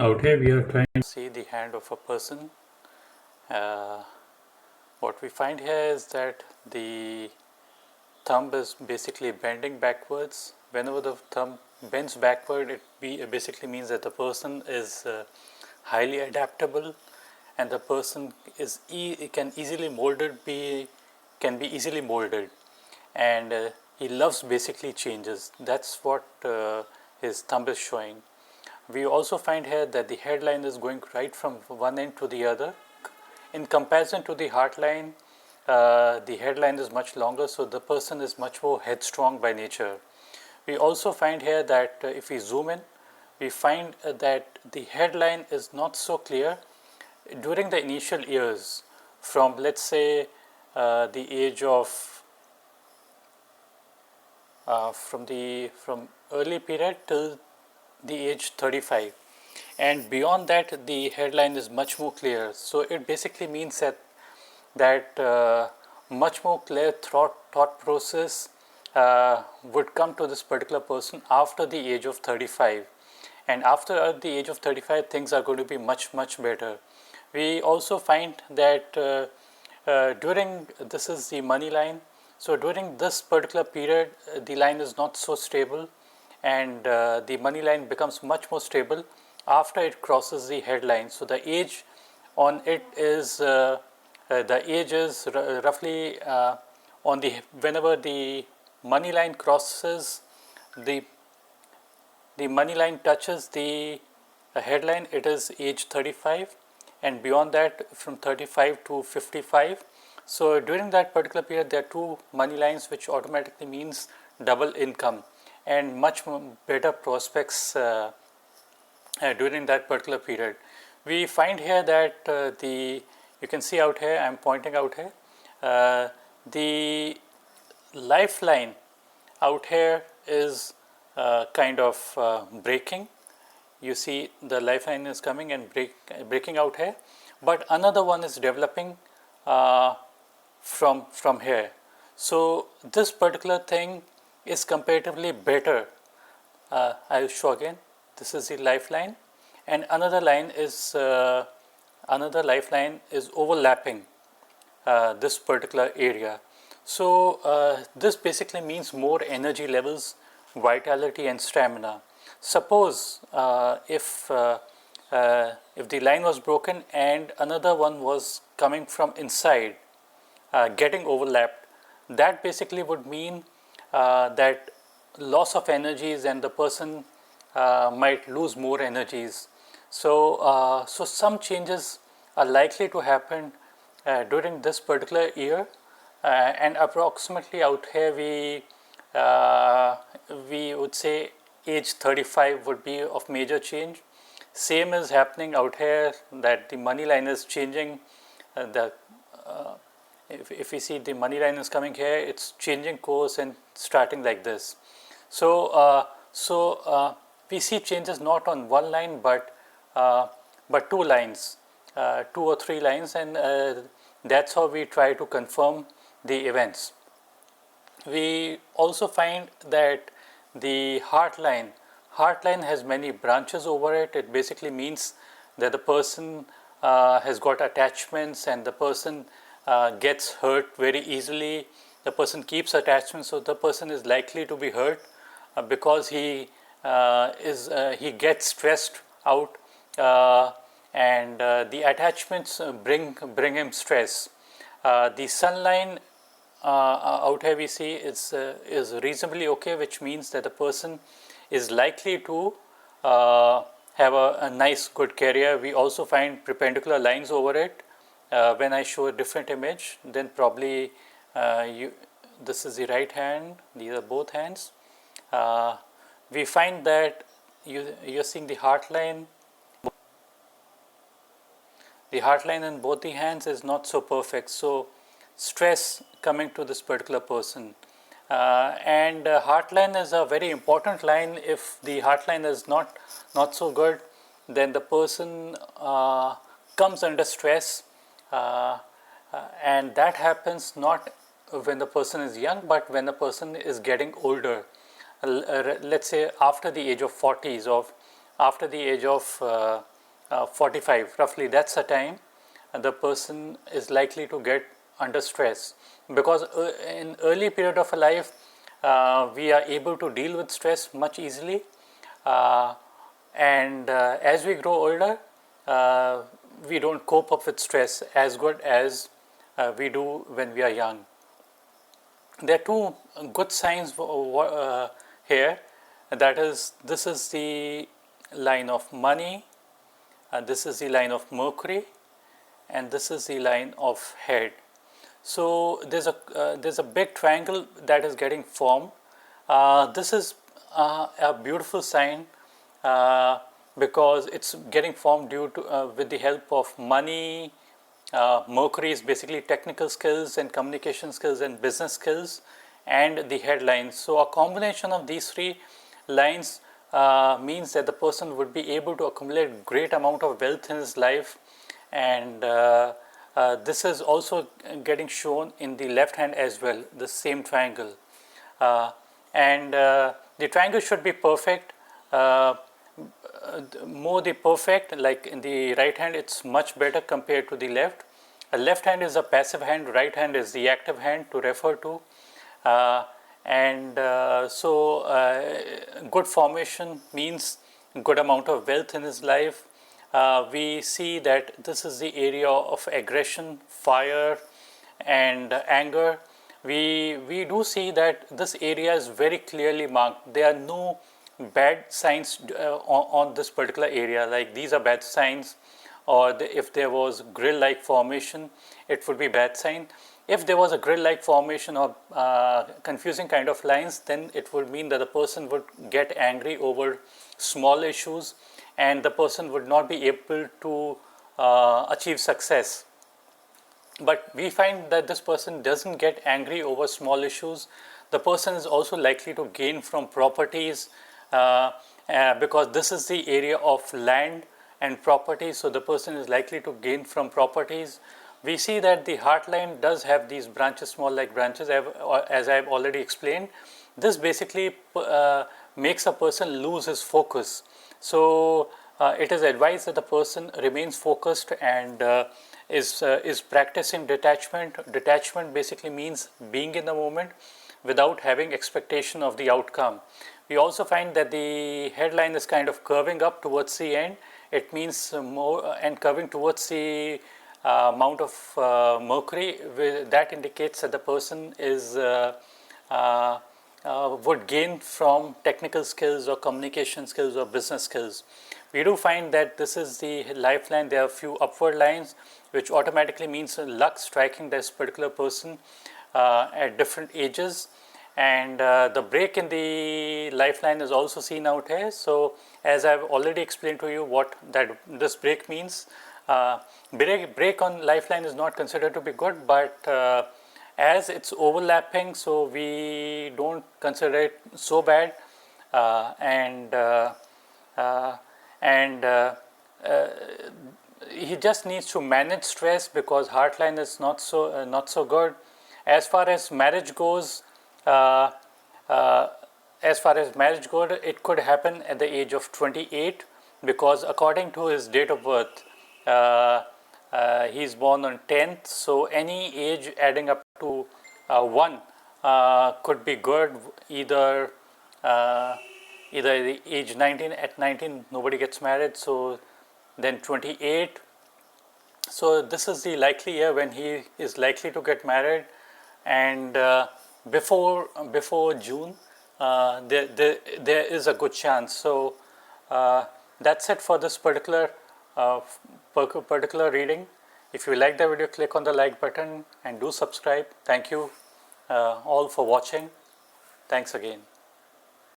Out here we are trying to see the hand of a person. Uh, what we find here is that the thumb is basically bending backwards. Whenever the thumb bends backward, it basically means that the person is highly adaptable, and the person is can be easily molded, and he loves basically changes. That's what his thumb is showing. We also find here that the headline is going right from one end to the other. In comparison to the heart line, the headline is much longer, so the person is much more headstrong by nature. We also find here that if we zoom in, we find that the headline is not so clear during the initial years, from let's say the age of from early period till the age 35, and beyond that the headline is much more clear. So it basically means that much more clear thought process would come to this particular person after the age of 35, and after the age of 35 things are going to be much better. We also find that during this is the money line. So during this particular period the line is not so stable, and the money line becomes much more stable after it crosses the headline. So the age on it is the age is roughly on the whenever the money line crosses the money line touches the headline, it is age 35, and beyond that from 35 to 55. So during that particular period there are two money lines, which automatically means double income and much better prospects during that particular period. We find here that you can see out here, I am pointing out here, the lifeline out here is kind of breaking. You see the lifeline is coming and breaking out here, but another one is developing from here. So this particular thing is comparatively better. I will show again. This is the lifeline, and another lifeline is overlapping this particular area. So this basically means more energy levels, vitality and stamina. Suppose if the line was broken and another one was coming from inside, getting overlapped, that basically would mean that loss of energies, and the person might lose more energies. So some changes are likely to happen during this particular year, and approximately out here we would say age 35 would be of major change. Same is happening out here, that the money line is changing. If we see the money line is coming here, it's changing course and starting like this. So we see changes not on one line, but two lines, 2 or 3 lines, and that's how we try to confirm the events. We also find that the heart line has many branches over it. It basically means that the person has got attachments, and the person gets hurt very easily. The person keeps attachments, so the person is likely to be hurt because he gets stressed out, and the attachments bring him stress. The sun line out here we see is reasonably okay, which means that the person is likely to have a nice good career. We also find perpendicular lines over it. When I show a different image, then probably this is the right hand, these are both hands. We find that you're seeing the heart line. The heart line in both the hands is not so perfect, so stress coming to this particular person. And heart line is a very important line. If the heart line is not so good, then the person comes under stress, and that happens not when the person is young, but when the person is getting older. Let's say after the age of 40s, or after the age of 45, roughly that's the time the person is likely to get under stress, because in early period of a life we are able to deal with stress much easily, and as we grow older we don't cope up with stress as good as we do when we are young. There are two good signs here, that is, this is the line of money, this is the line of Mercury, and this is the line of head. So there's a big triangle that is getting formed. This is a beautiful sign because it's getting formed due to with the help of money. Mercury is basically technical skills and communication skills and business skills, and the headlines. So a combination of these three lines means that the person would be able to accumulate great amount of wealth in his life, and this is also getting shown in the left hand as well, the same triangle, and the triangle should be perfect. More the perfect, like in the right hand it's much better compared to the left. Left hand is a passive hand, right hand is the active hand to refer to, and so good formation means good amount of wealth in his life. We see that this is the area of aggression, fire and anger. We do see that this area is very clearly marked. There are no bad signs on this particular area, like these are bad signs, or if there was grill like formation it would be bad sign. If there was a grill like formation or confusing kind of lines, then it would mean that the person would get angry over small issues and the person would not be able to achieve success. But we find that this person doesn't get angry over small issues. The person is also likely to gain from properties, because this is the area of land and property, so the person is likely to gain from properties. We see that the heart line does have these branches, small like branches, as I have already explained. This basically makes a person lose his focus. So it is advised that the person remains focused and is practicing detachment. Detachment basically means being in the moment without having expectation of the outcome. We also find that the headline is kind of curving up towards the end. It means more and curving towards the amount of Mercury. That indicates that the person is would gain from technical skills or communication skills or business skills. We do find that this is the lifeline. There are a few upward lines, which automatically means luck striking this particular person at different ages. And the break in the lifeline is also seen out here. So as I've already explained to you what this break means, break on lifeline is not considered to be good, but as it's overlapping, so we don't consider it so bad, he just needs to manage stress because heartline is not so good. As far as marriage goes, it could happen at the age of 28, because according to his date of birth, he is born on 10th, so any age adding up to 1 could be good. Either the age 19, at 19 nobody gets married, so then 28. So this is the likely year when he is likely to get married, and before June there is a good chance. So that's it for this particular reading. If you like the video, click on the like button and do subscribe. Thank you all for watching. Thanks again.